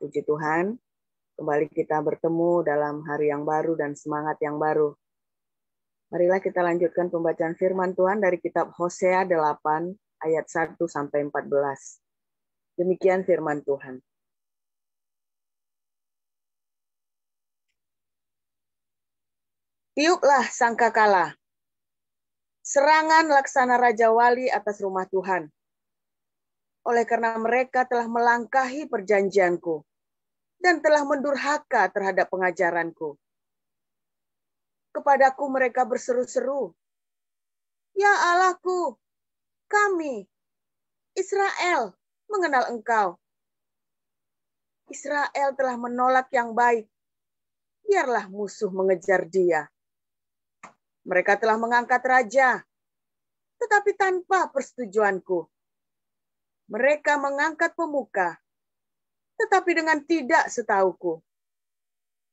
Puji Tuhan, kembali kita bertemu dalam hari yang baru dan semangat yang baru. Marilah kita lanjutkan pembacaan firman Tuhan dari kitab Hosea 8 ayat 1 sampai 14. Demikian firman Tuhan. Tiuplah sangkakala, serangan laksana Raja Wali atas rumah Tuhan. Oleh karena mereka telah melangkahi perjanjianku dan telah mendurhaka terhadap pengajaranku. Kepadaku mereka berseru-seru, "Ya Allahku, kami, Israel, mengenal Engkau." Israel telah menolak yang baik, biarlah musuh mengejar dia. Mereka telah mengangkat raja, tetapi tanpa persetujuanku. Mereka mengangkat pemuka, tetapi dengan tidak setauku.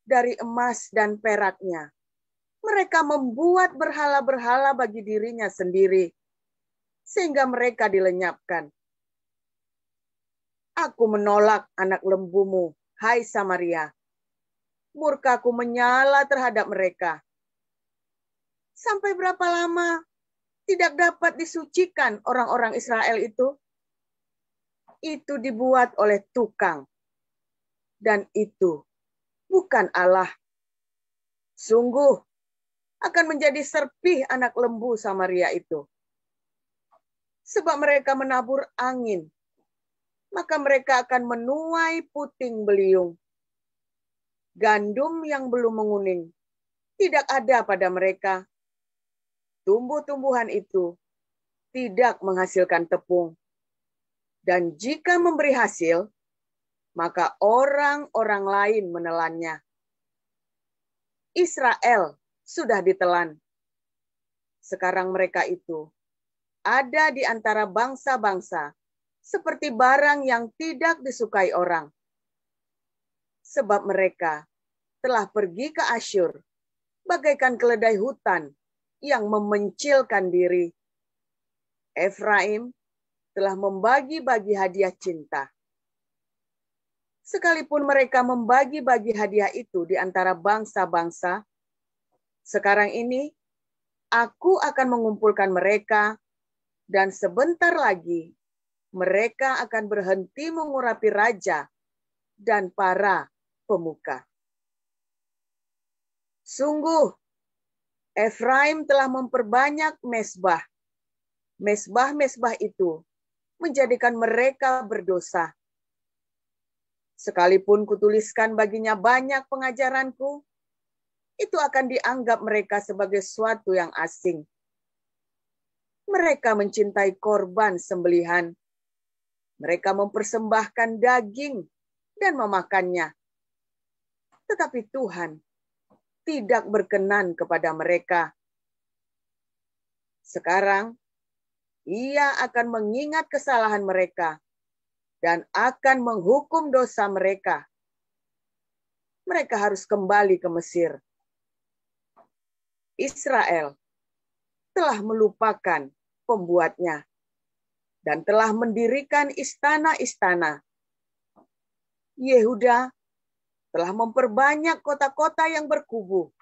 Dari emas dan peraknya, mereka membuat berhala-berhala bagi dirinya sendiri, sehingga mereka dilenyapkan. Aku menolak anak lembumu, hai Samaria. Murkaku menyala terhadap mereka. Sampai berapa lama tidak dapat disucikan orang-orang Israel itu? Itu dibuat oleh tukang. Dan itu bukan Allah. Sungguh akan menjadi serpih anak lembu Samaria itu. Sebab mereka menabur angin, maka mereka akan menuai puting beliung. Gandum yang belum menguning tidak ada pada mereka. Tumbuh-tumbuhan itu tidak menghasilkan tepung. Dan jika memberi hasil, maka orang-orang lain menelannya. Israel sudah ditelan. Sekarang mereka itu ada di antara bangsa-bangsa, seperti barang yang tidak disukai orang. Sebab mereka telah pergi ke Asyur, bagaikan keledai hutan yang memencilkan diri. Efraim telah membagi-bagi hadiah cinta. Sekalipun mereka membagi-bagi hadiah itu di antara bangsa-bangsa, sekarang ini aku akan mengumpulkan mereka, dan sebentar lagi mereka akan berhenti mengurapi raja dan para pemuka. Sungguh, Efraim telah memperbanyak mezbah. Mezbah-mezbah itu menjadikan mereka berdosa. Sekalipun kutuliskan baginya banyak pengajaranku, itu akan dianggap mereka sebagai suatu yang asing. Mereka mencintai korban sembelihan. Mereka mempersembahkan daging dan memakannya. Tetapi Tuhan tidak berkenan kepada mereka. Sekarang, Ia akan mengingat kesalahan mereka dan akan menghukum dosa mereka. Mereka harus kembali ke Mesir. Israel telah melupakan pembuatnya dan telah mendirikan istana-istana. Yehuda telah memperbanyak kota-kota yang berkubu.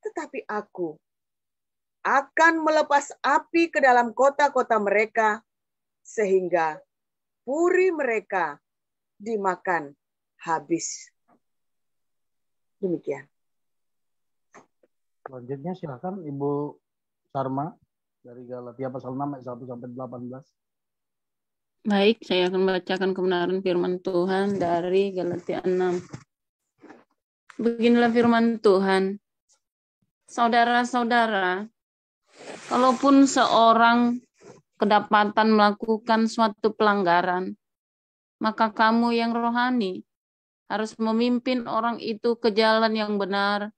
Tetapi aku akan melepas api ke dalam kota-kota mereka, sehingga puri mereka dimakan habis. Demikian. Selanjutnya silakan Ibu Sarma dari Galatia pasal 6 ayat 1 sampai 18. Baik, saya akan membacakan kebenaran firman Tuhan dari Galatia 6. Beginilah firman Tuhan. Saudara-saudara, kalaupun seorang kedapatan melakukan suatu pelanggaran, maka kamu yang rohani harus memimpin orang itu ke jalan yang benar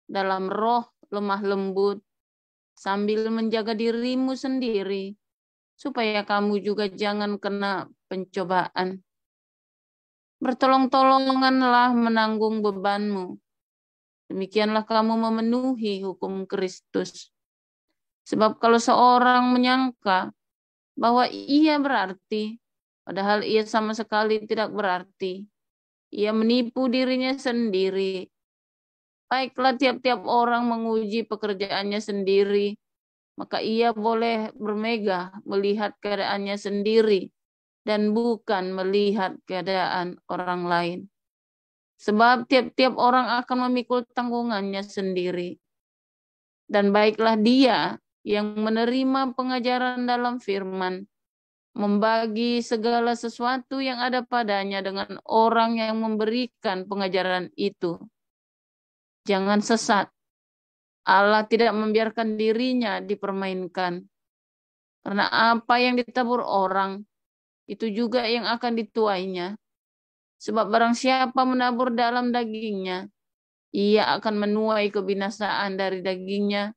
dalam roh lemah lembut, sambil menjaga dirimu sendiri, supaya kamu juga jangan kena pencobaan. Bertolong-tolonganlah menanggung bebanmu. Demikianlah kamu memenuhi hukum Kristus. Sebab kalau seorang menyangka bahwa ia berarti, padahal ia sama sekali tidak berarti, ia menipu dirinya sendiri. Baiklah tiap-tiap orang menguji pekerjaannya sendiri, maka ia boleh bermegah melihat keadaannya sendiri dan bukan melihat keadaan orang lain. Sebab tiap-tiap orang akan memikul tanggungannya sendiri. Dan baiklah dia yang menerima pengajaran dalam firman, membagi segala sesuatu yang ada padanya dengan orang yang memberikan pengajaran itu. Jangan sesat. Allah tidak membiarkan dirinya dipermainkan. Karena apa yang ditabur orang, itu juga yang akan dituainya. Sebab barang siapa menabur dalam dagingnya, ia akan menuai kebinasaan dari dagingnya.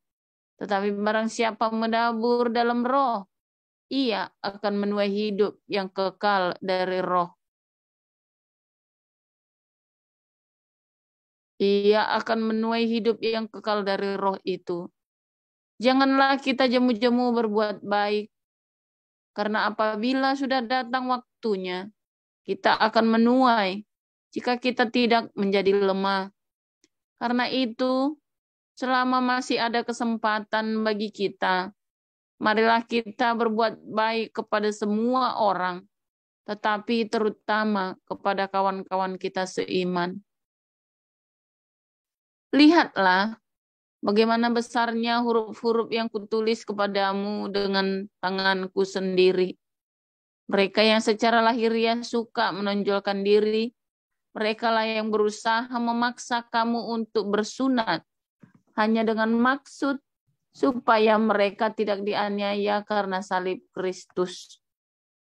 Tetapi barang siapa menabur dalam roh, ia akan menuai hidup yang kekal dari roh. Ia akan menuai hidup yang kekal dari roh itu. Janganlah kita jemu-jemu berbuat baik, karena apabila sudah datang waktunya, kita akan menuai jika kita tidak menjadi lemah. Karena itu, selama masih ada kesempatan bagi kita, marilah kita berbuat baik kepada semua orang, tetapi terutama kepada kawan-kawan kita seiman. Lihatlah bagaimana besarnya huruf-huruf yang kutulis kepadamu dengan tanganku sendiri. Mereka yang secara lahiriah suka menonjolkan diri, merekalah yang berusaha memaksa kamu untuk bersunat, hanya dengan maksud supaya mereka tidak dianiaya karena salib Kristus.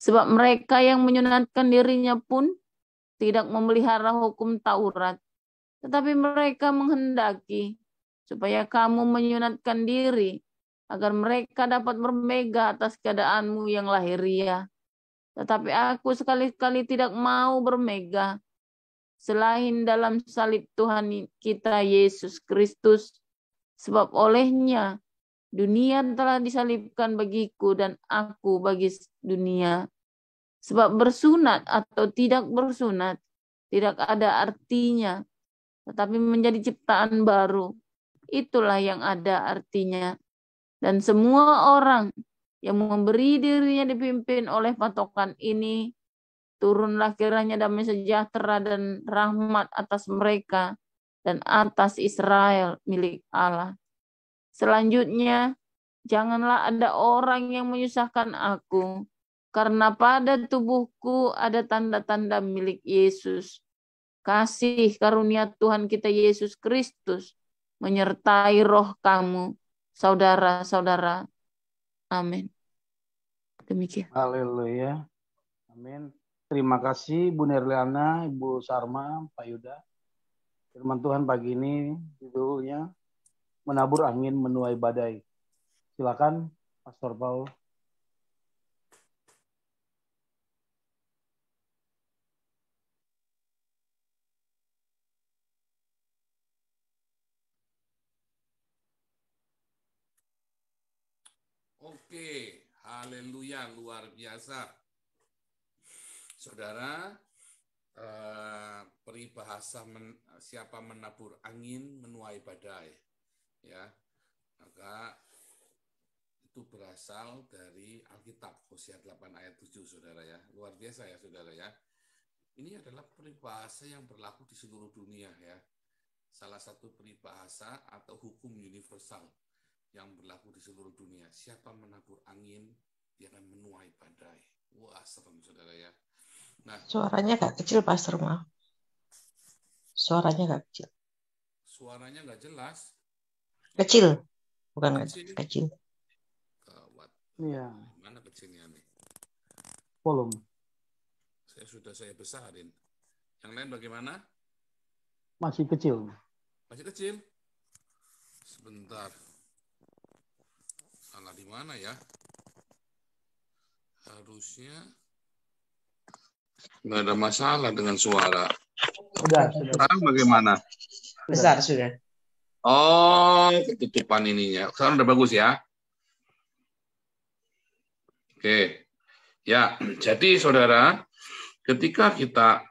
Sebab mereka yang menyunatkan dirinya pun tidak memelihara hukum Taurat, tetapi mereka menghendaki supaya kamu menyunatkan diri, agar mereka dapat bermegah atas keadaanmu yang lahiriah. Tetapi aku sekali-kali tidak mau bermegah, selain dalam salib Tuhan kita Yesus Kristus, sebab olehnya dunia telah disalibkan bagiku dan aku bagi dunia. Sebab bersunat atau tidak bersunat tidak ada artinya, tetapi menjadi ciptaan baru, itulah yang ada artinya. Dan semua orang yang memberi dirinya dipimpin oleh patokan ini, turunlah kiranya damai sejahtera dan rahmat atas mereka dan atas Israel milik Allah. Selanjutnya, janganlah ada orang yang menyusahkan aku, karena pada tubuhku ada tanda-tanda milik Yesus. Kasih karunia Tuhan kita Yesus Kristus menyertai roh kamu, saudara-saudara. Amin. Demikian. Haleluya. Amin. Terima kasih Bu Nerliana, Ibu Sarma, Pak Yuda. Firman Tuhan pagi ini judulnya menabur angin menuai badai. Silakan Pastor Paul. Oke, haleluya, luar biasa. Saudara, peribahasa siapa menabur angin menuai badai. Ya, maka itu berasal dari Alkitab, Hosea 8 ayat 7, saudara ya. Luar biasa ya, saudara ya. Ini adalah peribahasa yang berlaku di seluruh dunia ya. Salah satu peribahasa atau hukum universal yang berlaku di seluruh dunia. Siapa menabur angin, dia akan menuai badai. Wah, serem, saudara ya. Nah, suaranya agak kecil, Pastor, maaf. Suaranya agak kecil. Suaranya nggak jelas. Kecil, bukan kecil. Gawat. Iya. Mana kecilnya nih? Volume. Saya besarin. Yang lain bagaimana? Masih kecil. Masih kecil? Sebentar. Salah di mana ya? Harusnya nggak ada masalah dengan suara. Sudah. Sekarang bagaimana? Besar sudah. Oh, ketutupan ininya. Sekarang udah bagus ya? Oke. Ya, jadi saudara, ketika kita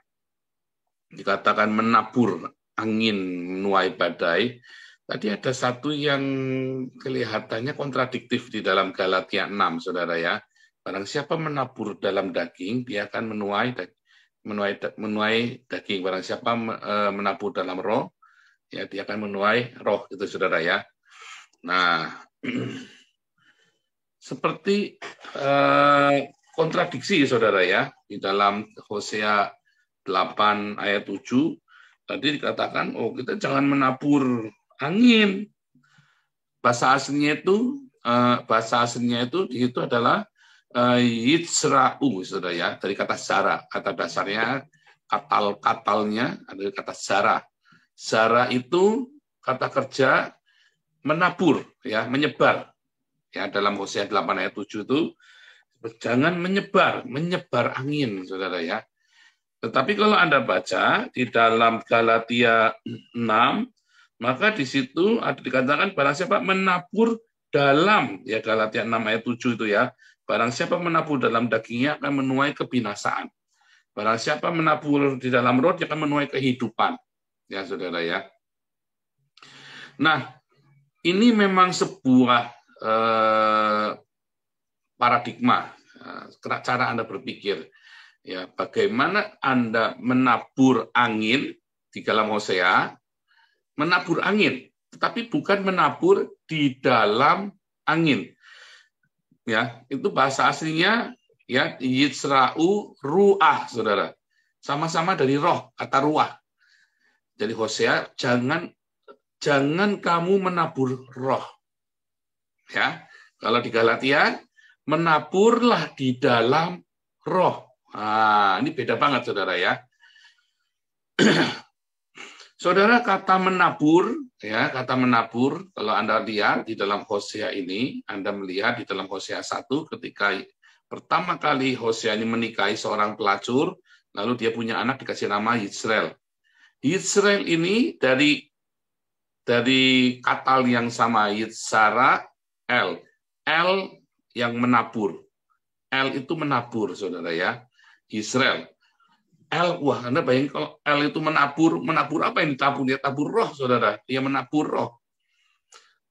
dikatakan menabur angin menuai badai, tadi ada satu yang kelihatannya kontradiktif di dalam Galatia 6, saudara ya. Barang siapa menabur dalam daging, dia akan menuai daging. Barang siapa menabur dalam roh, ya dia akan menuai roh, itu saudara ya. Nah, seperti kontradiksi saudara ya, di dalam Hosea 8 ayat 7 tadi dikatakan, oh kita jangan menabur angin. Bahasa aslinya itu di situ adalah yitzra'u, saudara ya, dari kata zara. Kata dasarnya katalnya adalah kata zara. Zara itu kata kerja menabur, ya, menyebar. Ya, dalam Hosea 8 ayat 7 itu jangan menyebar angin, saudara ya. Tetapi kalau Anda baca di dalam Galatia 6, maka di situ ada dikatakan barang siapa menabur dalam, ya Galatia 6 ayat 7 itu ya, barang siapa menabur dalam dagingnya akan menuai kebinasaan. Barang siapa menabur di dalam roh dia akan menuai kehidupan. Ya saudara ya. Nah, ini memang sebuah paradigma, cara Anda berpikir. Ya, bagaimana Anda menabur angin di dalam Hosea, menabur angin, tetapi bukan menabur di dalam angin. Ya, itu bahasa aslinya ya yitzra'u ru'ah, saudara. Sama-sama dari roh, kata ruah. Jadi Hosea, jangan kamu menabur roh. Ya, kalau di Galatia, menaburlah di dalam roh. Nah, ini beda banget, saudara ya. Saudara, kata menabur, ya, kata menabur, kalau Anda lihat di dalam Hosea ini, Anda melihat di dalam Hosea 1, ketika pertama kali Hosea ini menikahi seorang pelacur, lalu dia punya anak dikasih nama Yisrael. Yisrael ini dari katal yang sama, Yitzara, El yang menabur. El itu menabur, saudara ya. Israel. Wah, Anda bayangin kalau El itu menabur apa yang ditabur? Dia tabur roh, saudara. Dia menabur roh.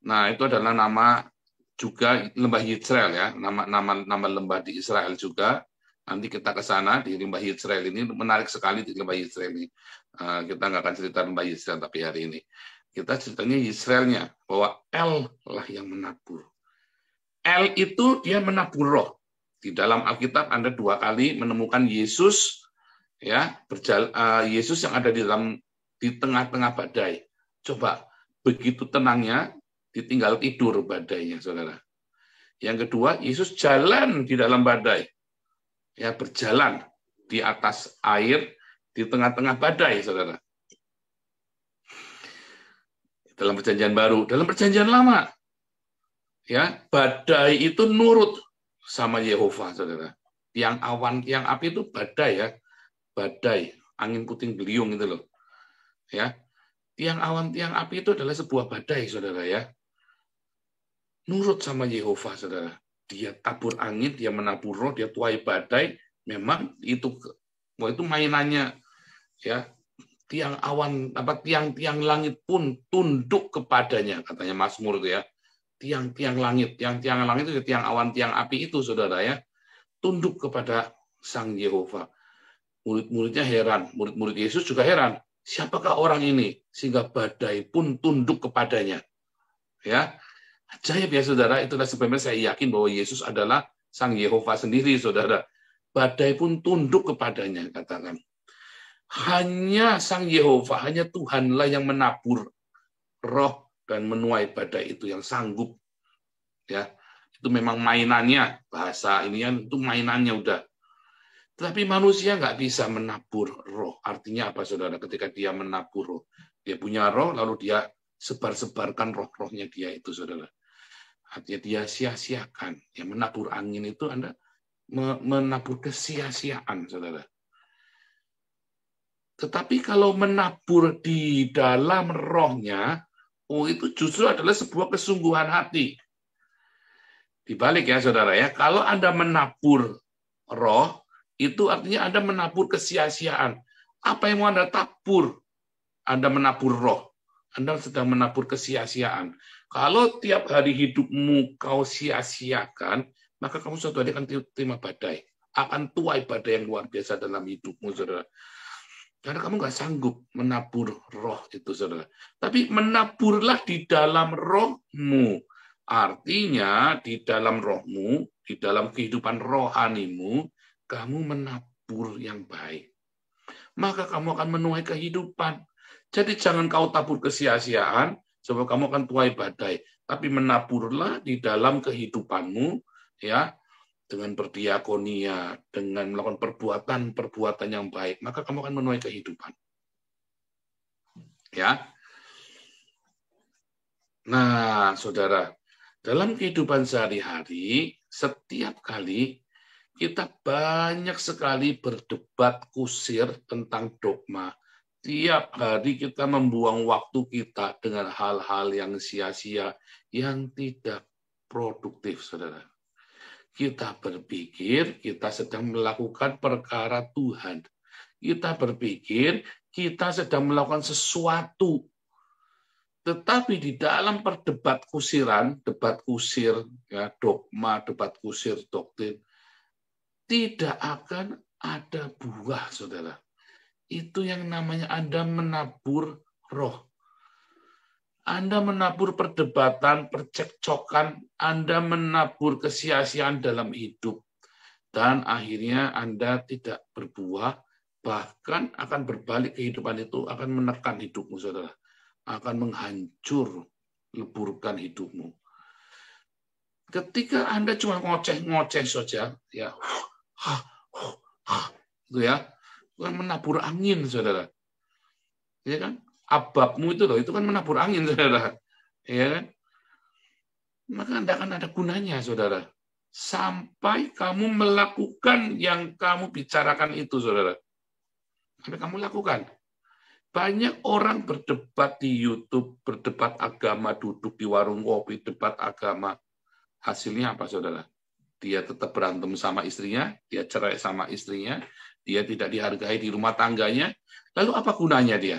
Nah, itu adalah nama juga lembah Yisrael ya, nama lembah di Israel juga. Nanti kita ke sana di lembah Yisrael ini, menarik sekali di lembah Yisrael ini. Kita nggak akan cerita lembah Yisrael tapi hari ini. Kita ceritanya Yisraelnya, bahwa El lah yang menabur. El itu dia menabur roh. Di dalam Alkitab Anda 2 kali menemukan Yesus ya, Yesus yang ada di tengah-tengah badai. Coba begitu tenangnya ditinggal tidur badainya, saudara. Yang kedua, Yesus jalan di dalam badai. Ya, berjalan di atas air di tengah-tengah badai, saudara. Dalam perjanjian baru, dalam perjanjian lama, ya, badai itu nurut sama Yehova, saudara. Tiang awan, tiang api itu badai ya. Badai, angin puting beliung itu loh. Ya. Tiang awan, tiang api itu adalah sebuah badai, saudara ya. Nurut sama Yehova, saudara. Dia tabur angin, dia menabur roh, dia tuai badai. Memang itu mainannya ya. Tiang awan, tiang langit pun tunduk kepadanya, katanya Mazmur itu ya. Tiang langit itu tiang awan, tiang api itu, saudara ya, tunduk kepada Sang Yehova. Murid-muridnya heran, murid-murid Yesus juga heran. Siapakah orang ini sehingga badai pun tunduk kepadanya? Ya, ajaib ya, saudara. Itulah sebabnya saya yakin bahwa Yesus adalah Sang Yehova sendiri, saudara. Badai pun tunduk kepadanya, katakan. Hanya Sang Yehova, hanya Tuhanlah yang menabur roh dan menuai badai itu, yang sanggup. Ya, itu memang mainannya, bahasa ini kan itu mainannya udah. Tapi manusia nggak bisa menabur roh. Artinya apa, saudara? Ketika dia menabur roh, dia punya roh, lalu dia sebar-sebarkan roh-rohnya dia itu, saudara. Artinya dia sia-siakan. Yang menabur angin itu Anda menabur kesia-siaan, saudara. Tetapi kalau menabur di dalam rohnya, itu justru adalah sebuah kesungguhan hati. Dibalik ya, saudara ya. Kalau Anda menabur roh, itu artinya Anda menabur kesia-siaan. Apa yang mau Anda tabur? Anda menabur roh. Anda sedang menabur kesia-siaan. Kalau tiap hari hidupmu kau sia-siakan, maka kamu suatu hari akan terima badai. Akan tuai badai yang luar biasa dalam hidupmu, saudara. Karena kamu nggak sanggup menabur roh itu, saudara. Tapi menaburlah di dalam rohmu. Artinya, di dalam rohmu, di dalam kehidupan rohanimu, kamu menabur yang baik. Maka kamu akan menuai kehidupan. Jadi jangan kau tabur kesia-siaan, sebab kamu akan tuai badai. Tapi menaburlah di dalam kehidupanmu, ya, dengan berdiakonia, dengan melakukan perbuatan-perbuatan yang baik, maka kamu akan menuai kehidupan. Ya. Nah, saudara, dalam kehidupan sehari-hari, setiap kali kita banyak sekali berdebat kusir tentang dogma. Tiap hari kita membuang waktu kita dengan hal-hal yang sia-sia, yang tidak produktif, saudara. Kita berpikir kita sedang melakukan perkara Tuhan. Kita berpikir kita sedang melakukan sesuatu. Tetapi di dalam perdebat kusiran, debat kusir, ya, dogma, debat kusir, doktrin, tidak akan ada buah, saudara. Itu yang namanya Anda menabur roh. Anda menabur perdebatan, percekcokan, Anda menabur kesia-siaan dalam hidup. Dan akhirnya Anda tidak berbuah, bahkan akan berbalik kehidupan itu, akan menekan hidupmu, saudara. Akan menghancur, leburkan hidupmu. Ketika Anda cuma ngoceh-ngoceh saja, ya, itu ya, bukan menabur angin, saudara. Ya kan? Ababmu itu loh, itu kan menabur angin, saudara. Ya kan? Maka Anda akan ada gunanya, saudara. Sampai kamu melakukan yang kamu bicarakan itu, saudara. Sampai kamu lakukan. Banyak orang berdebat di YouTube, berdebat agama, duduk di warung kopi, debat agama. Hasilnya apa, saudara? Dia tetap berantem sama istrinya, dia cerai sama istrinya, dia tidak dihargai di rumah tangganya. Lalu apa gunanya dia?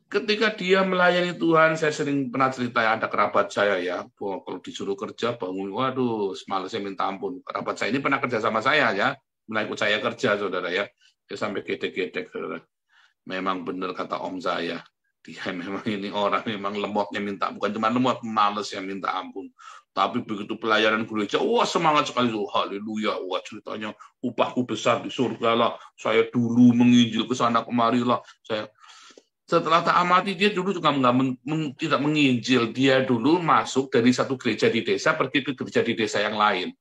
Ketika dia melayani Tuhan, saya sering pernah cerita, ada kerabat saya ya, kalau disuruh kerja bangun, waduh, malasnya minta ampun. Kerabat saya ini pernah kerja sama saya ya, pernah ikut saya kerja, saudara ya. Dia sampai gedek-gedek, saudara. Memang benar kata om saya, dia memang ini orang memang lemotnya minta, bukan cuma lemot, males yang minta ampun. Tapi begitu pelayanan gereja, wah semangat sekali, haleluya, wah ceritanya upahku besar di surga lah. Saya dulu menginjil ke sana kemari lah. Setelah tak amati, dia dulu juga tidak menginjil. Dia dulu masuk dari satu gereja di desa, pergi ke gereja di desa yang lain.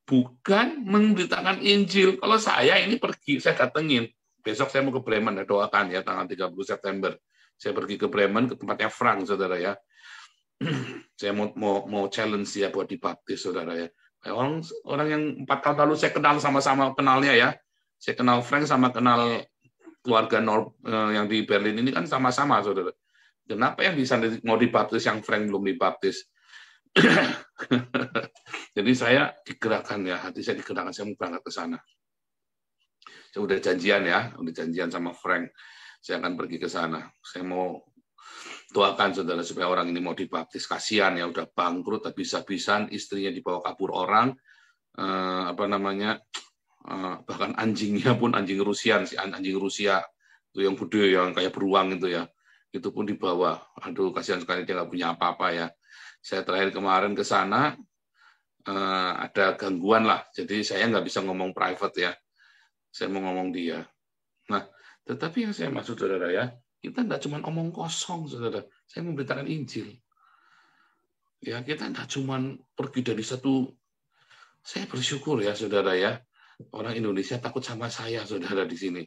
Bukan memberitakan Injil. Kalau saya ini pergi, saya datengin. Besok saya mau ke Bremen, doakan ya, tanggal 30 September. Saya pergi ke Bremen, ke tempatnya Frank, saudara ya. Saya mau challenge dia buat dibaptis, saudara ya. Orang yang 4 tahun lalu saya kenal sama-sama kenalnya ya. Saya kenal Frank sama kenal keluarga yang di Berlin ini kan sama-sama, saudara. Kenapa yang di sana mau dibaptis, yang Frank belum dibaptis? Jadi saya digerakkan ya, hati saya digerakkan, saya mau berangkat ke sana. Saya udah janjian sama Frank, saya akan pergi ke sana. Saya mau doakan, saudara, supaya orang ini mau dibaptis. Kasihan ya, udah bangkrut, habis-habisan, istrinya dibawa kabur orang, bahkan anjingnya pun anjing Rusia itu yang gede, yang kayak beruang itu ya, itu pun dibawa. Aduh, kasihan sekali, dia nggak punya apa-apa ya. Saya terakhir kemarin ke sana, ada gangguan lah, jadi saya nggak bisa ngomong private ya. Saya mau ngomong dia. Nah, tetapi yang saya maksud, saudara ya, kita nggak cuma omong kosong, saudara. Saya memberitakan Injil. Ya, kita nggak cuma pergi dari satu. Saya bersyukur ya, saudara ya, orang Indonesia takut sama saya, saudara, di sini.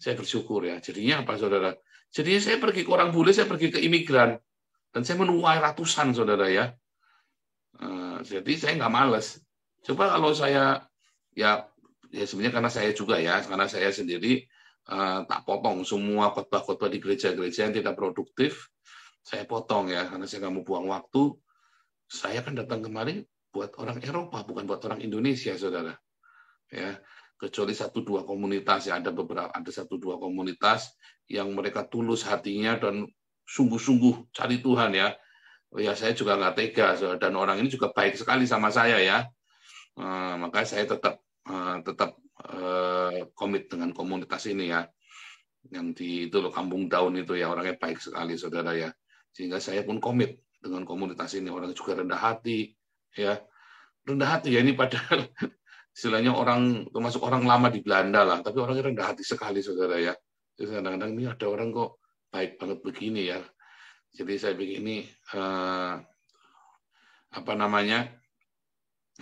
Saya bersyukur ya. Jadinya apa, saudara? Jadinya saya pergi ke orang bule, saya pergi ke imigran. Dan saya menuai ratusan, saudara ya. Jadi saya nggak males. Coba kalau saya, ya sebenarnya karena saya juga ya, karena saya sendiri tak potong semua khotbah-khotbah di gereja-gereja yang tidak produktif. Saya potong ya, karena saya nggak mau buang waktu. Saya kan datang kemari buat orang Eropa, bukan buat orang Indonesia, saudara. ya, kecuali 1-2 komunitas ya, ada 1-2 komunitas yang mereka tulus hatinya dan sungguh-sungguh cari Tuhan ya. Ya saya juga nggak tega, dan orang ini juga baik sekali sama saya ya. Maka saya tetap komit dengan komunitas ini ya. Yang di itu loh, Kampung Daun itu ya, orangnya baik sekali saudara ya. Sehingga saya pun komit dengan komunitas ini. Orangnya juga rendah hati ya. Rendah hati ya, ini padahal istilahnya orang, termasuk orang lama di Belanda lah, tapi orangnya rendah hati sekali saudara ya. Jadi kadang-kadang ini ada orang kok baik banget begini ya. Jadi saya pikir ini apa namanya,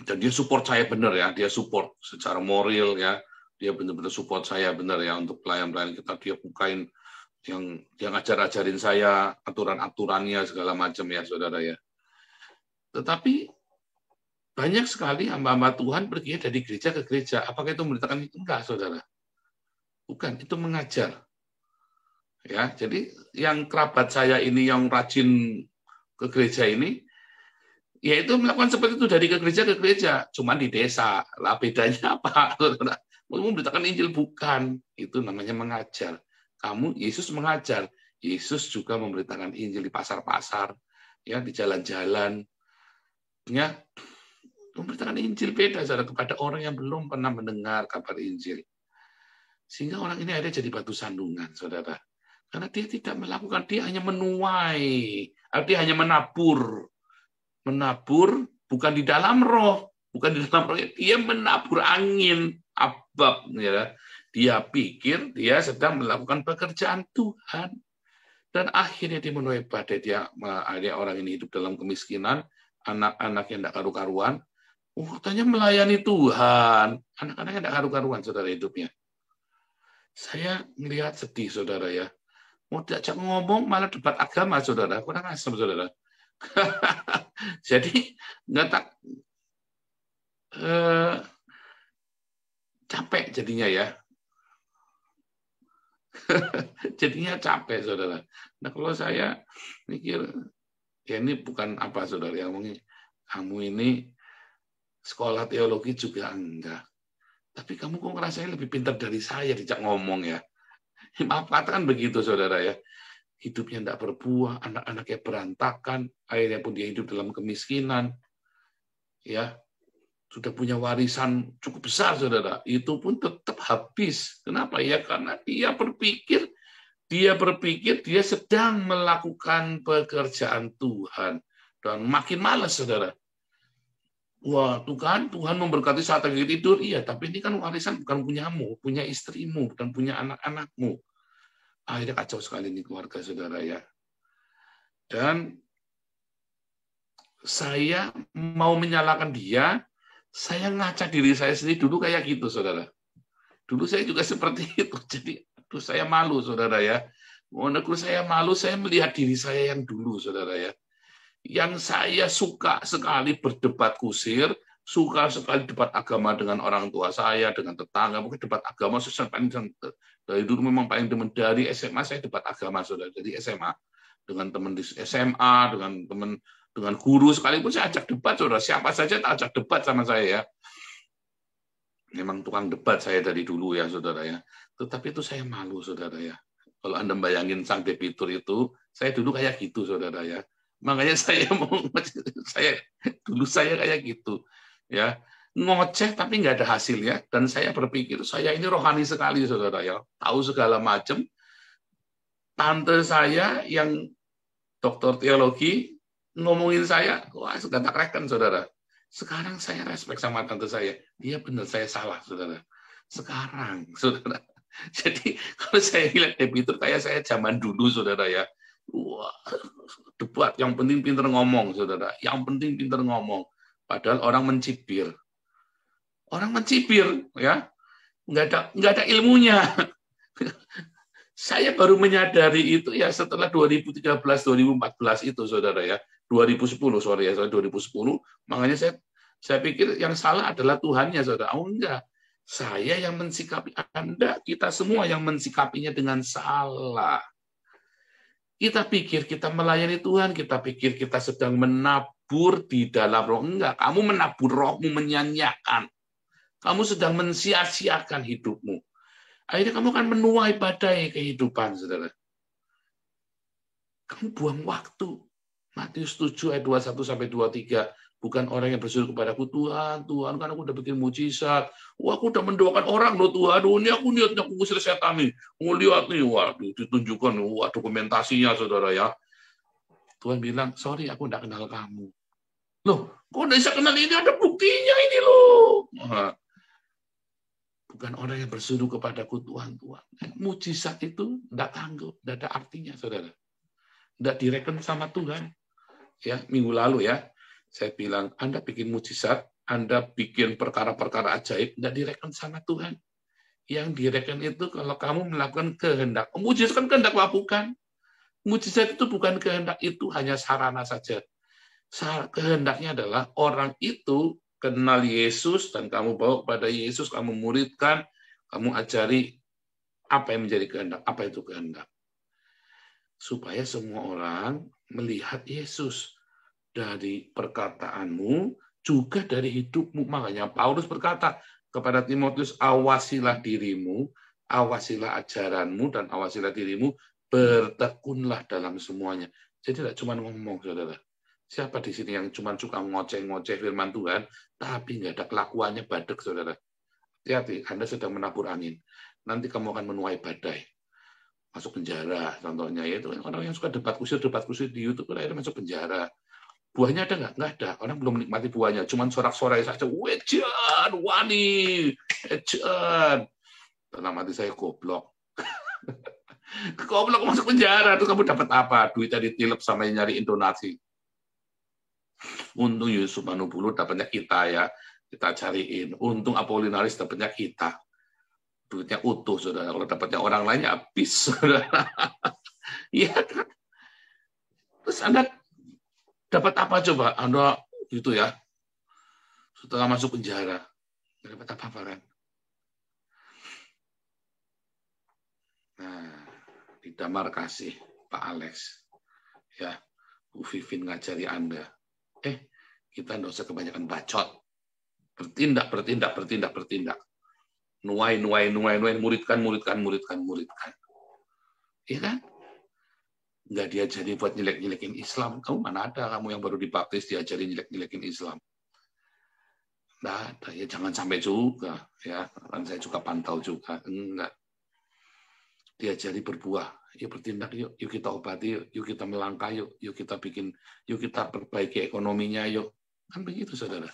dan dia support saya benar ya, dia support secara moral ya, dia benar-benar support saya benar ya untuk pelayan-pelayan kita. Dia bukain yang ngajar-ajarin saya aturan-aturannya segala macam ya saudara ya. Tetapi banyak sekali hamba-hamba Tuhan pergi dari gereja ke gereja. Apakah itu memberitakan? Enggak saudara, bukan, itu mengajar. Ya, jadi yang kerabat saya ini yang rajin ke gereja ini, yaitu melakukan seperti itu dari ke gereja, cuman di desa. Lah bedanya apa? Memberitakan Injil bukan, itu namanya mengajar. Kamu, Yesus mengajar, Yesus juga memberitakan Injil di pasar-pasar, ya di jalan-jalan, ya memberitakan Injil beda saudara kepada orang yang belum pernah mendengar kabar Injil. Sehingga orang ini ada jadi batu sandungan, saudara. Karena dia tidak melakukan, dia hanya menuai, dia hanya menabur. Menabur bukan di dalam roh, bukan di dalam roh, dia menabur angin, abab. Ya. Dia pikir dia sedang melakukan pekerjaan Tuhan. Dan akhirnya dia menuai badai, dia orang ini hidup dalam kemiskinan, anak-anak yang tidak karu-karuan, katanya melayani Tuhan, anak-anaknya tidak karu-karuan, saudara, hidupnya. Saya melihat sedih, saudara ya. Mau diajak ngomong malah debat agama, saudara. Kurang asem, saudara. Jadi nggak tak capek jadinya ya. Jadinya capek, saudara. Nah kalau saya mikir, ya ini bukan apa, saudara, yang ngomongin kamu ini sekolah teologi juga enggak. Tapi kamu kok ngerasain lebih pintar dari saya dijak ngomong ya. Maaf katakan begitu, saudara ya. Hidupnya tidak berbuah, anak-anaknya berantakan, akhirnya pun dia hidup dalam kemiskinan. Ya, sudah punya warisan cukup besar, saudara. Itu pun tetap habis. Kenapa ya? Karena dia berpikir dia sedang melakukan pekerjaan Tuhan. Dan makin malas, saudara. Wah, Tuhan memberkati saat lagi tidur. Iya, tapi ini kan warisan bukan punyamu, punya istrimu, bukan punya anak-anakmu. Akhirnya kacau sekali ini keluarga, saudara ya. Dan saya mau menyalahkan dia, saya ngaca diri saya sendiri dulu kayak gitu, saudara. Dulu saya juga seperti itu. Jadi, saya malu, saudara ya. Menurut saya malu, saya melihat diri saya yang dulu, saudara ya. Yang saya suka sekali berdebat kusir, suka sekali debat agama dengan orang tua saya, dengan tetangga. Mungkin debat agama dari dulu memang paling demen. Dari SMA saya debat agama, saudara. Dari SMA dengan teman di SMA, dengan guru sekalipun saya ajak debat, saudara. Siapa saja tak ajak debat sama saya ya. Memang tukang debat saya dari dulu ya, saudara ya. Tetapi itu saya malu, saudara ya. Kalau Anda bayangin sang debitur itu, saya dulu kayak gitu, saudara ya. Makanya saya kayak gitu ya, ngoceh tapi nggak ada hasilnya, dan saya berpikir saya ini rohani sekali, saudara ya, tahu segala macam. Tante saya yang doktor teologi ngomongin saya, wah segatak reken, saudara. Sekarang saya respect sama tante saya, dia benar, saya salah, saudara. Sekarang, saudara. Jadi kalau saya lihat debitur kayak saya zaman dulu, saudara ya. Wah, debat, yang penting pintar ngomong, saudara. Yang penting pintar ngomong. Padahal orang mencibir. Orang mencibir, ya. Nggak ada ilmunya. Saya baru menyadari itu ya setelah 2013-2014 itu, saudara ya. 2010, sorry ya, 2010. Makanya saya pikir yang salah adalah Tuhannya, saudara. Oh enggak. Saya yang mensikapi Anda, kita semua yang mensikapinya dengan salah. Kita pikir kita melayani Tuhan, kita pikir kita sedang menabur di dalam roh. Enggak, kamu menabur rohmu, menyanyiakan. Kamu sedang mensia-siakan hidupmu. Akhirnya kamu akan menuai badai kehidupan, saudara. Kamu buang waktu. Matius 7 ayat 21-23. Bukan orang yang berseru kepadaku, Tuhan, Tuhan, kan aku udah bikin mujizat. Wah, aku udah mendoakan orang loh Tuhan. Aduh, ini aku niatnya aku usir setan nih. Mau lihat nih, waduh, ditunjukkan, wah, dokumentasinya, saudara ya. Tuhan bilang, sorry, aku nggak kenal kamu. Loh, kok nggak bisa kenal ini? Ada buktinya ini loh. Bukan orang yang berseru kepadaku, Tuhan, Tuhan. Mujizat itu nggak tangguh, nggak ada artinya, saudara. Nggak direken sama Tuhan. Ya, minggu lalu ya, saya bilang, Anda bikin mujizat, Anda bikin perkara-perkara ajaib, nggak direken sama Tuhan. Yang direken itu kalau kamu melakukan kehendak. Mujizat kan kehendak lakukan. Mujizat itu bukan kehendak, itu hanya sarana saja. Kehendaknya adalah orang itu kenal Yesus, dan kamu bawa kepada Yesus, kamu muridkan, kamu ajari apa yang menjadi kehendak, apa itu kehendak. Supaya semua orang melihat Yesus dari perkataanmu, juga dari hidupmu. Makanya Paulus berkata kepada Timotius, awasilah dirimu, awasilah ajaranmu, dan awasilah dirimu, bertekunlah dalam semuanya. Jadi tidak cuma ngomong, saudara. Siapa di sini yang cuma suka ngoceh-ngoceh firman Tuhan, tapi nggak ada kelakuannya, badek, saudara. Hati-hati, Anda sedang menabur angin. Nanti kamu akan menuai badai. Masuk penjara, contohnya. Itu orang yang suka debat kusir di YouTube, akhirnya masuk penjara. Buahnya ada nggak? Nggak ada. Orang belum menikmati buahnya. Cuma sorak-sorai saja. Wejan, wani, ejan. Dalam hati saya, goblok. Goblok masuk penjara. Terus kamu dapat apa? Duitnya ditilep sama yang nyariin donasi. Untung Yusuf Manubulu dapatnya kita ya. Kita cariin. Untung Apolinaris dapatnya kita. Duitnya utuh, saudara. Kalau dapatnya orang lainnya habis, saudara. Iya kan? Terus Anda dapat apa coba? Anda gitu ya. Setelah masuk penjara. Dapat apa kan? Nah, di Damar kasih Pak Alex. Ya, Bu Vivin ngajari Anda. Kita nggak usah kebanyakan bacot. Bertindak. Nuai, muridkan. Iya kan? Nggak diajari buat nyelek-nyelekin Islam. Kamu mana ada kamu yang baru dibaptis diajari nyelek-nyelekin Islam? Nggak ada. Ya jangan sampai juga. Ya, kan saya juga pantau juga. Enggak. Diajari berbuah. Yuk bertindak yuk. Yuk kita obati yuk. Yuk kita melangkah yuk. Yuk kita perbaiki ekonominya yuk. Kan begitu, saudara.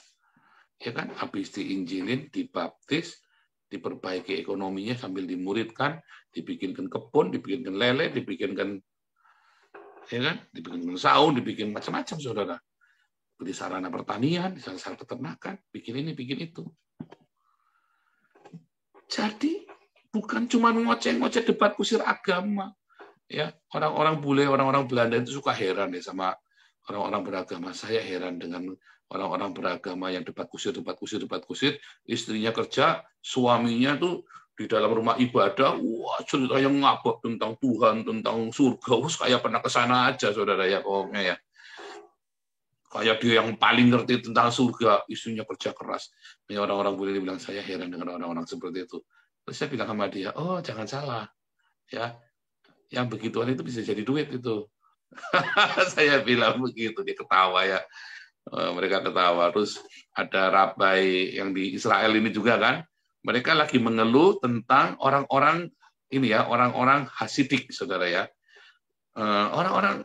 Ya kan? Habis diinjilin, dibaptis, diperbaiki ekonominya sambil dimuridkan, dibikinkan kebun, dibikinkan lele, dibikinkan saung, dibikin macam-macam, saudara. Beli sarana pertanian, sarana peternakan, bikin ini, bikin itu. Jadi bukan cuma ngoceh-ngoceh debat kusir agama. Ya, orang-orang bule, orang-orang Belanda itu suka heran ya sama orang-orang beragama. Saya heran dengan orang-orang beragama yang debat kusir, istrinya kerja, suaminya tuh di dalam rumah ibadah, wah ceritanya ngabak tentang Tuhan, tentang surga, kayak pernah ke sana aja, saudara ya, pokoknya ya. Kayak dia yang paling ngerti tentang surga, istrinya kerja keras. Orang-orang boleh bilang, saya heran dengan orang-orang seperti itu. Terus saya bilang sama dia, oh jangan salah, ya, yang begituan itu bisa jadi duit itu. Saya bilang begitu, dia ketawa ya. Mereka ketawa. Terus ada rabai yang di Israel ini juga kan, mereka lagi mengeluh tentang orang-orang ini ya, orang-orang Hasidik, saudara ya. Orang-orang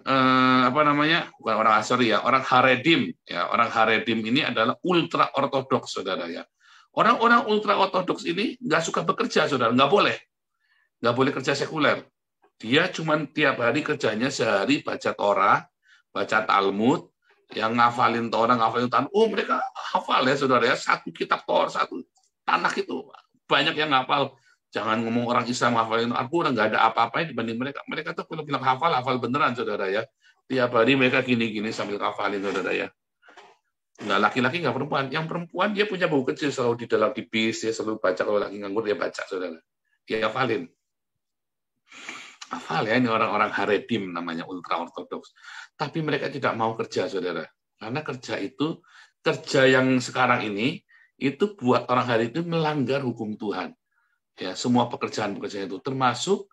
bukan orang Asyari ya, orang Haredim ya. Orang Haredim ini adalah ultra ortodoks, saudara ya. Orang-orang ultra ortodoks ini nggak suka bekerja, saudara, nggak boleh kerja sekuler. Dia cuma tiap hari kerjanya sehari baca Torah, baca Talmud, yang ngafalin Torah, ngafalin Talmud. Oh, mereka hafal ya, saudara ya. Satu kitab Torah, satu tanah itu. Banyak yang ngafal. Jangan ngomong orang Islam ngafalin Al-Quran, nggak ada apa-apanya dibanding mereka. Mereka tuh kalau bilang hafal beneran, saudara ya. Tiap hari mereka gini-gini sambil ngafalin, saudara ya. Nggak laki-laki, nggak perempuan. Yang perempuan dia punya buku kecil, selalu di bis, dia selalu baca. Kalau lagi nganggur, dia baca, saudara. Dia hafalin. Hafal ya, ini orang-orang Haredim namanya, ultra ortodoks. Tapi mereka tidak mau kerja, saudara. Karena kerja itu, kerja yang sekarang ini, itu buat orang hari itu melanggar hukum Tuhan. Ya, semua pekerjaan-pekerjaan itu termasuk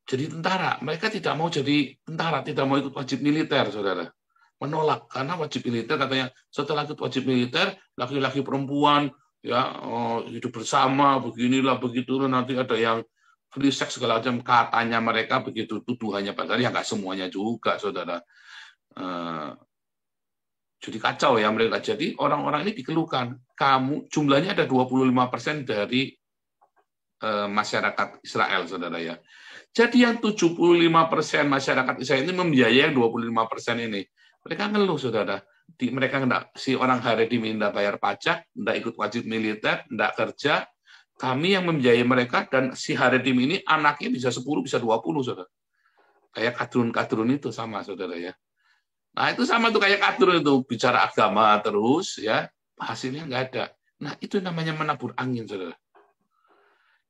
jadi tentara. Mereka tidak mau jadi tentara, tidak mau ikut wajib militer, saudara. Menolak karena wajib militer katanya setelah ikut wajib militer laki-laki perempuan ya hidup bersama beginilah begitulah, nanti ada yang free sex segala macam, katanya mereka begitu, tuduhannya, padahal ya nggak semuanya juga, saudara. Jadi kacau ya mereka. Jadi orang-orang ini dikeluhkan, kamu jumlahnya ada 25% dari masyarakat Israel, saudara ya. Jadi yang 75% masyarakat Israel ini membiayai yang 25% ini. Mereka ngeluh, saudara. Mereka enggak, si orang Haredi minta bayar pajak, enggak ikut wajib militer, enggak kerja. Kami yang membiayai mereka, dan si Haredi ini anaknya bisa 10, bisa 20, saudara. Kayak kadrun-kadrun itu sama, saudara ya. Nah itu sama tuh kayak kadrun itu, bicara agama terus, ya hasilnya enggak ada. Nah itu namanya menabur angin, saudara.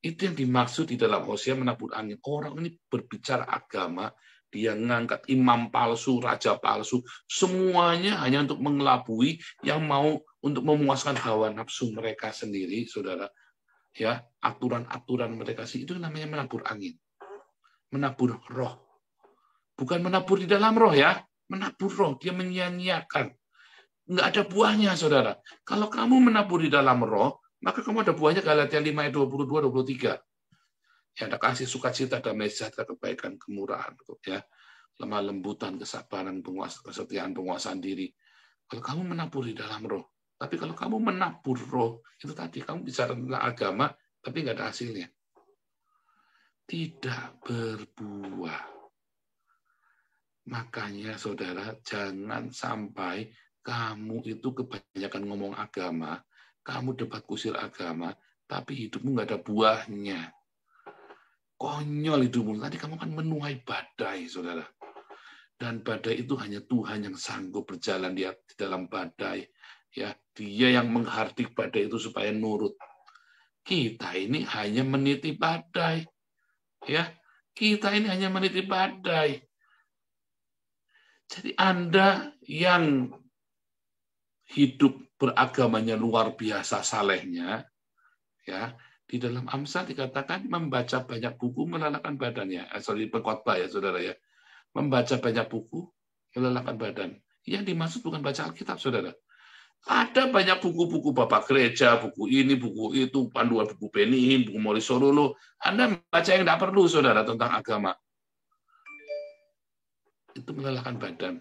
Itu yang dimaksud di dalam Hosea menabur angin. Orang ini berbicara agama, dia ngangkat imam palsu, raja palsu, semuanya hanya untuk mengelabui yang mau untuk memuaskan hawa nafsu mereka sendiri, saudara. Ya, aturan-aturan mereka sih itu namanya menabur angin. Menabur roh. Bukan menabur di dalam roh ya, menabur roh, dia menyia-nyiakan. Nggak ada buahnya, saudara. Kalau kamu menabur di dalam roh, maka kamu ada buahnya. Galatia 5 ayat 22-23. Ya, ada kasih, sukacita, damai sejahtera, kebaikan, kemurahan, ya, lemah lembutan, kesabaran, kesetiaan, penguasaan diri. Kalau kamu menabur di dalam roh, tapi kalau kamu menabur roh, itu tadi kamu bicara tentang agama, tapi nggak ada hasilnya. Tidak berbuah. Makanya, saudara, jangan sampai kamu itu kebanyakan ngomong agama, kamu debat kusir agama, tapi hidupmu nggak ada buahnya. Konyol hidupmu. Tadi kamu kan menuai badai, saudara. Dan badai itu hanya Tuhan yang sanggup berjalan di dalam badai. Ya, Dia yang menghardik badai itu supaya nurut. Kita ini hanya meniti badai. Ya, kita ini hanya meniti badai. Jadi Anda yang hidup beragamanya luar biasa salehnya, ya, di dalam Amsal dikatakan membaca banyak buku melelahkan badannya. Pengkhotbah ya, saudara ya. Membaca banyak buku melelahkan badan. Yang dimaksud bukan baca Alkitab, saudara. Ada banyak buku-buku Bapak Gereja, buku ini, buku itu, panduan buku Benihin, buku Maurice Sorolo. Anda baca yang tidak perlu, saudara, tentang agama. Itu melelahkan badan.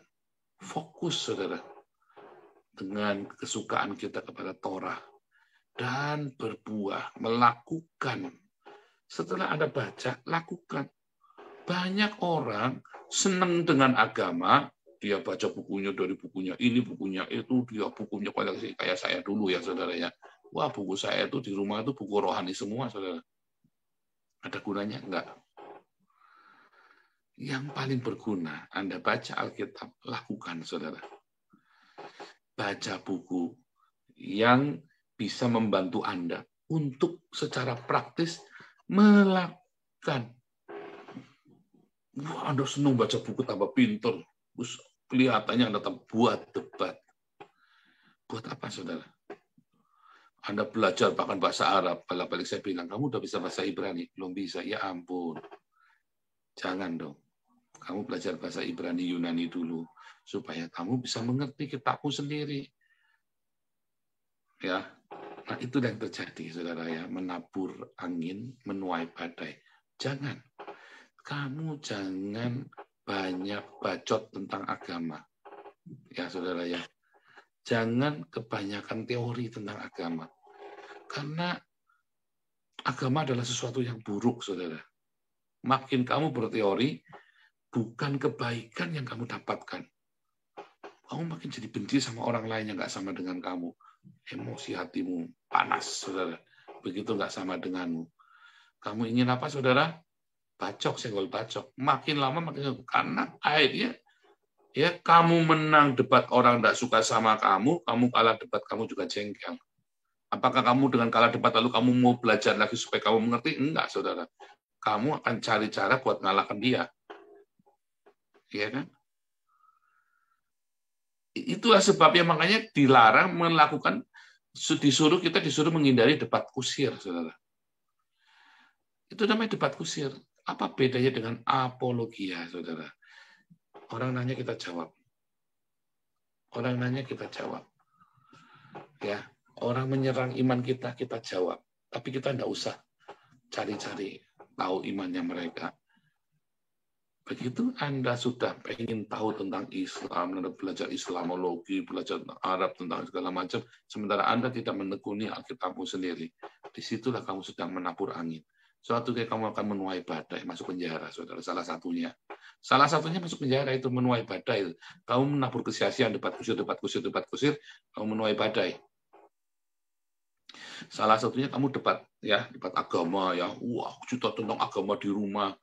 Fokus, saudara, dengan kesukaan kita kepada Torah. Dan berbuah, melakukan. Setelah Anda baca, lakukan. Banyak orang senang dengan agama, dia baca bukunya dari bukunya ini, bukunya itu, dia bukunya koleksi kayak saya dulu ya, saudara ya. Wah, buku saya itu di rumah itu buku rohani semua, saudara. Ada gunanya? Enggak. Yang paling berguna, Anda baca Alkitab, lakukan, saudara. Baca buku yang bisa membantu Anda untuk secara praktis melakukan. Wah, Anda senang baca buku tambah pintar. Terus kelihatannya Anda buat debat. Buat apa, saudara? Anda belajar bahkan bahasa Arab. Balik saya bilang, kamu udah bisa bahasa Ibrani? Belum bisa. Ya ampun. Jangan dong. Kamu belajar bahasa Ibrani Yunani dulu. Supaya kamu bisa mengerti kitabmu sendiri. Ya. Nah, itu yang terjadi, saudara ya. Menabur angin, menuai badai. Jangan. Kamu jangan banyak bacot tentang agama. Ya, saudara ya. Jangan kebanyakan teori tentang agama. Karena agama adalah sesuatu yang buruk, saudara. Makin kamu berteori, bukan kebaikan yang kamu dapatkan. Kamu makin jadi benci sama orang lain yang nggak sama dengan kamu. Emosi hatimu panas, saudara. Begitu nggak sama denganmu. Kamu ingin apa, saudara? Bacok, senggol bacok. Makin lama makin, karena akhirnya ya kamu menang debat orang tidak suka sama kamu kalah debat, kamu juga jengkel. Apakah kamu dengan kalah debat lalu kamu mau belajar lagi supaya kamu mengerti? Enggak, saudara. Kamu akan cari cara buat ngalahkan dia. Iya kan? Itulah sebabnya makanya dilarang melakukan kita disuruh menghindari debat kusir, saudara. Itu namanya debat kusir. Apa bedanya dengan apologia, saudara? Orang nanya kita jawab. Orang nanya kita jawab. Ya, orang menyerang iman kita, kita jawab. Tapi kita tidak usah cari-cari tahu imannya mereka. Begitu Anda sudah pengen tahu tentang Islam, Anda belajar Islamologi, belajar tentang Arab, tentang segala macam, sementara Anda tidak menekuni Alkitabmu sendiri. Disitulah kamu sedang menabur angin. Suatu ketika kamu akan menuai badai, masuk penjara, saudara. Salah satunya masuk penjara itu menuai badai. Kamu menabur kesia-siaan, debat kusir, kamu menuai badai. Salah satunya kamu debat agama, ya. Wah, cerita tentang agama di rumah.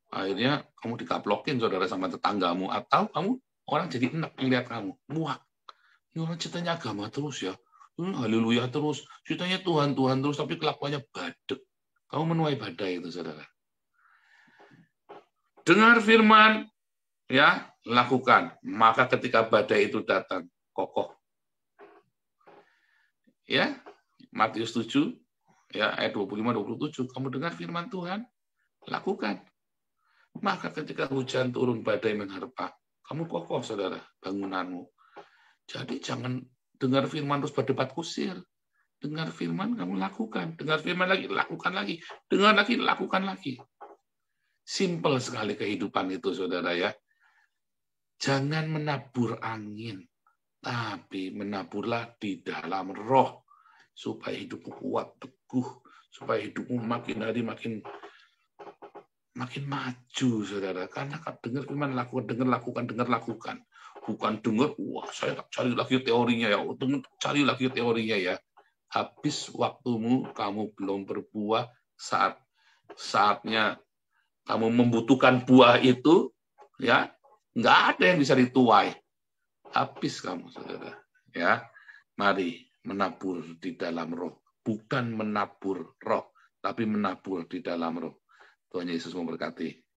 Akhirnya kamu dikaplokin, saudara, sama tetanggamu. Atau orang jadi enak melihat kamu. Muak. Ini orang ceritanya agama terus ya. Haleluya terus. Ceritanya Tuhan terus, tapi kelakuannya badek. Kamu menuai badai itu, saudara. Dengar firman, ya, lakukan. Maka ketika badai itu datang, kokoh. Ya, Matius 7, ya, ayat 25-27. Kamu dengar firman Tuhan, lakukan. Maka ketika hujan turun, badai mengharpa, kamu kokoh, saudara, bangunanmu. Jadi jangan dengar firman terus berdebat kusir. Dengar firman, kamu lakukan. Dengar firman lagi, lakukan lagi. Dengar lagi, lakukan lagi. Simpel sekali kehidupan itu, saudara, ya. Jangan menabur angin, tapi menaburlah di dalam roh. Supaya hidupmu kuat, teguh. Supaya hidupmu makin hari makin maju, saudara. Karena dengar firman, dengar lakukan. Bukan dengar, wah, saya cari lagi teorinya ya. Cari lagi teorinya ya. Habis waktumu, kamu belum berbuah, saatnya kamu membutuhkan buah itu, ya, nggak ada yang bisa dituai. Habis kamu, saudara. Ya, mari menabur di dalam roh. Bukan menabur roh, tapi menabur di dalam roh. Tuhan Yesus memberkati.